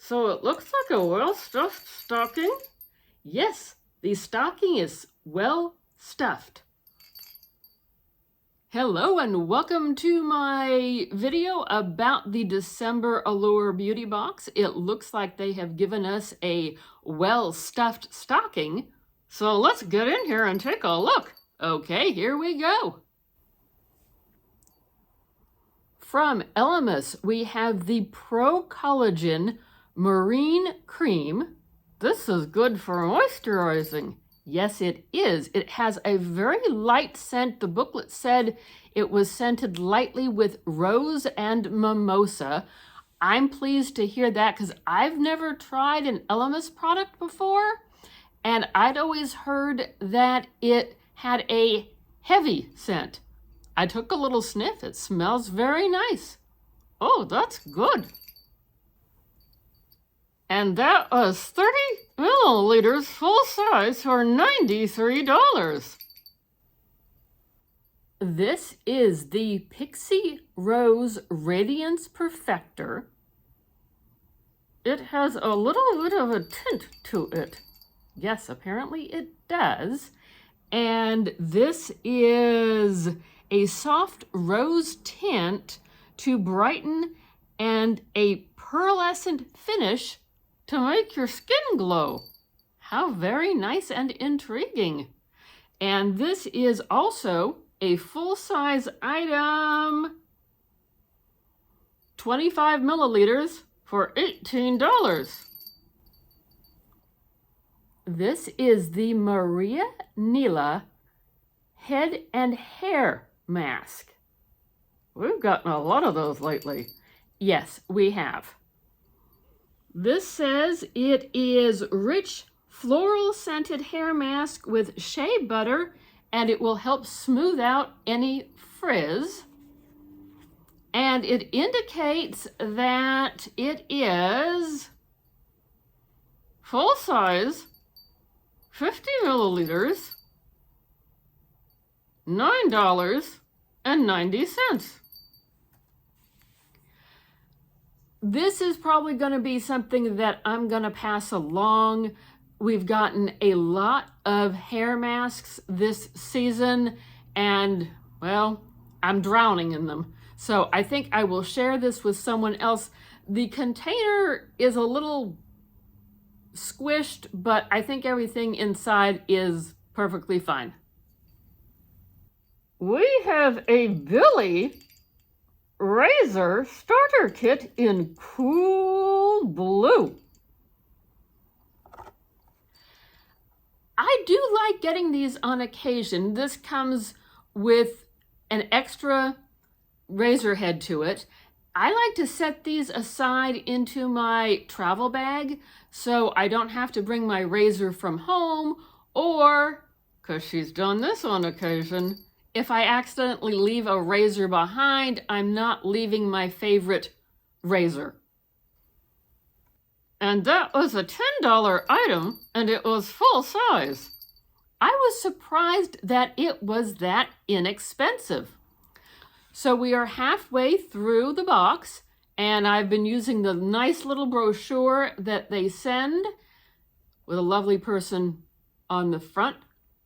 So it looks like a well-stuffed stocking. Yes, the stocking is well stuffed. Hello and welcome to my video about the December Allure Beauty Box. It looks like they have given us a well-stuffed stocking. So let's get in here and take a look. Okay, here we go. From Elemis, we have the Pro Collagen Marine Cream. This is good for moisturizing. Yes, it is. It has a very light scent. The booklet said it was scented lightly with rose and mimosa. I'm pleased to hear that because I've never tried an Elemis product before, and I'd always heard that it had a heavy scent. I took a little sniff. It smells very nice. Oh, that's good. And that was 30 milliliters full size for $93. This is the Pixi Rose Radiance Perfector. It has a little bit of a tint to it. Yes, apparently it does. And this is a soft rose tint to brighten and a pearlescent finish to make your skin glow. How very nice and intriguing. And this is also a full-size item, 25 milliliters for $18. This is the marianila head and hair mask. We've gotten a lot of those lately. Yes, we have. This says it is rich floral scented hair mask with shea butter, and it will help smooth out any frizz. And it indicates that it is full size, 50 milliliters, $9.90. This is probably going to be something that I'm going to pass along. We've gotten a lot of hair masks this season, and, well, I'm drowning in them. So I think I will share this with someone else. The container is a little squished, but I think everything inside is perfectly fine. We have a billierazor starter kit in cool blue. I do like getting these on occasion. This comes with an extra razor head to it. I like to set these aside into my travel bag so I don't have to bring my razor from home, or, because she's done this on occasion, if I accidentally leave a razor behind, I'm not leaving my favorite razor. And that was a $10 item, and it was full size. I was surprised that it was that inexpensive. So we are halfway through the box, and I've been using the nice little brochure that they send with a lovely person on the front.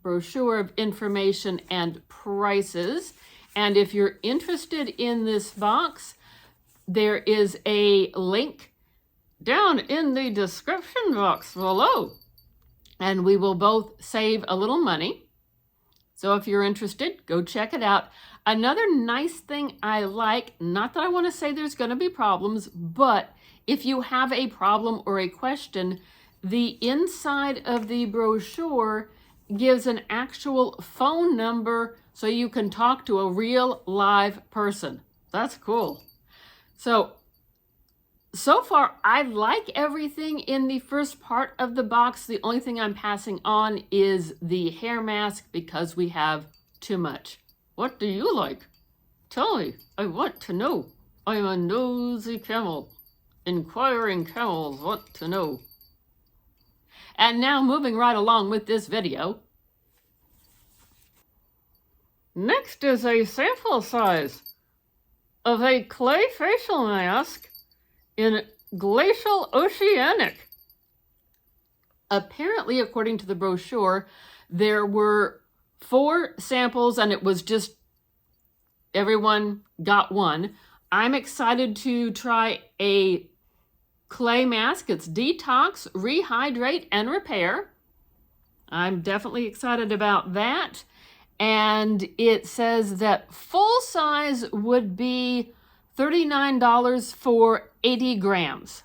Brochure of information and prices. And if you're interested in this box, there is a link down in the description box below, and we will both save a little money. So if you're interested, go check it out. Another nice thing I like, not that I want to say there's going to be problems, but if you have a problem or a question, the inside of the brochure gives an actual phone number so you can talk to a real live person. That's cool. So far, I like everything in the first part of the box. The only thing I'm passing on is the hair mask because we have too much. What do you like? Tell me. I want to know. I'm a nosy camel. Inquiring camels want to know. And now moving right along with this video. Next is a sample size of a clay facial mask in Glacial Oceanic. Apparently, according to the brochure, there were 4 samples and it was just everyone got one. I'm excited to try a clay mask. It's detox, rehydrate, and repair. I'm definitely excited about that. And it says that full size would be $39 for 80 grams.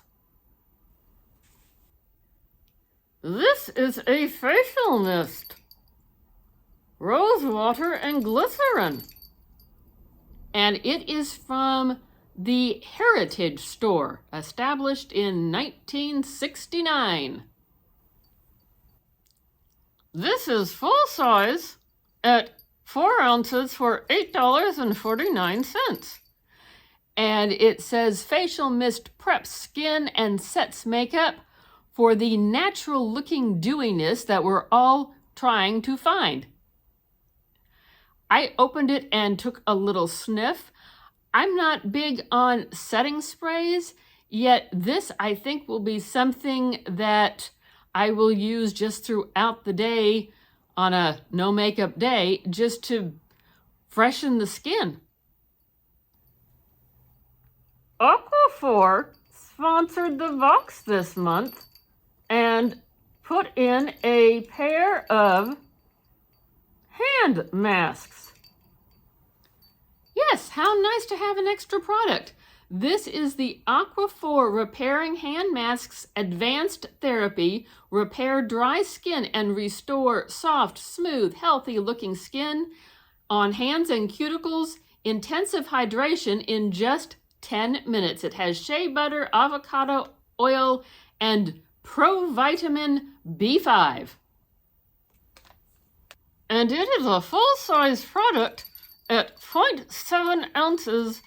This is a facial mist. Rose water and glycerin. And it is from the Heritagestore, established in 1969. This is full size at 4 ounces for $8.49. And it says facial mist preps skin and sets makeup for the natural looking dewiness that we're all trying to find. I opened it and took a little sniff. I'm not big on setting sprays, yet this I think will be something that I will use just throughout the day on a no makeup day, just to freshen the skin. Aquaphor sponsored the box this month and put in a pair of hand masks. Yes, how nice to have an extra product. This is the Aquaphor Repairing Hand Masks Advanced Therapy. Repair dry skin and restore soft, smooth, healthy looking skin on hands and cuticles. Intensive hydration in just 10 minutes. It has shea butter, avocado oil, and provitamin B5. And it is a full-size product at 0.7 ounces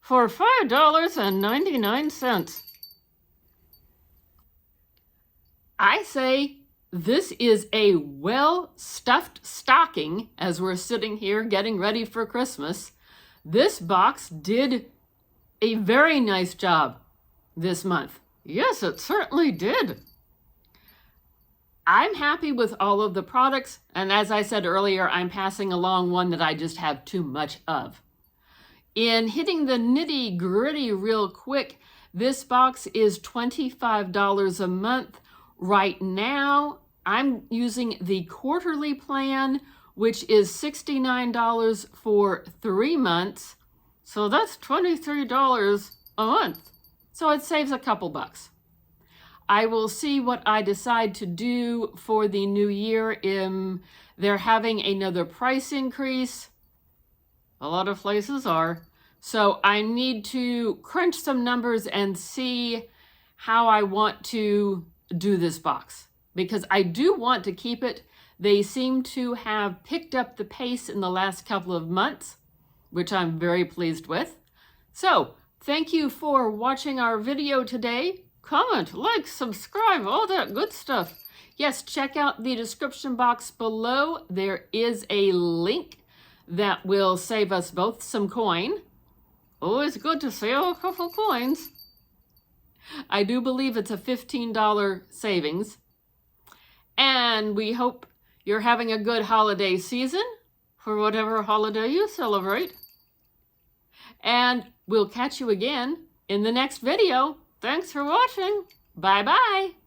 for $5.99. I say this is a well-stuffed stocking as we're sitting here getting ready for Christmas. This box did a very nice job this month. Yes, it certainly did. I'm happy with all of the products, and as I said earlier, I'm passing along one that I just have too much of. In hitting the nitty-gritty real quick, this box is $25 a month. Right now, I'm using the quarterly plan, which is $69 for 3 months. So that's $23 a month. So it saves a couple bucks. I will see what I decide to do for the new year. They're having another price increase. A lot of places are. So I need to crunch some numbers and see how I want to do this box, because I do want to keep it. They seem to have picked up the pace in the last couple of months, which I'm very pleased with. So thank you for watching our video today. Comment, like, subscribe, all that good stuff. Yes, check out the description box below. There is a link that will save us both some coin. Always good to save a couple coins. I do believe it's a $15 savings. And we hope you're having a good holiday season for whatever holiday you celebrate. And we'll catch you again in the next video. Thanks for watching. Bye-bye.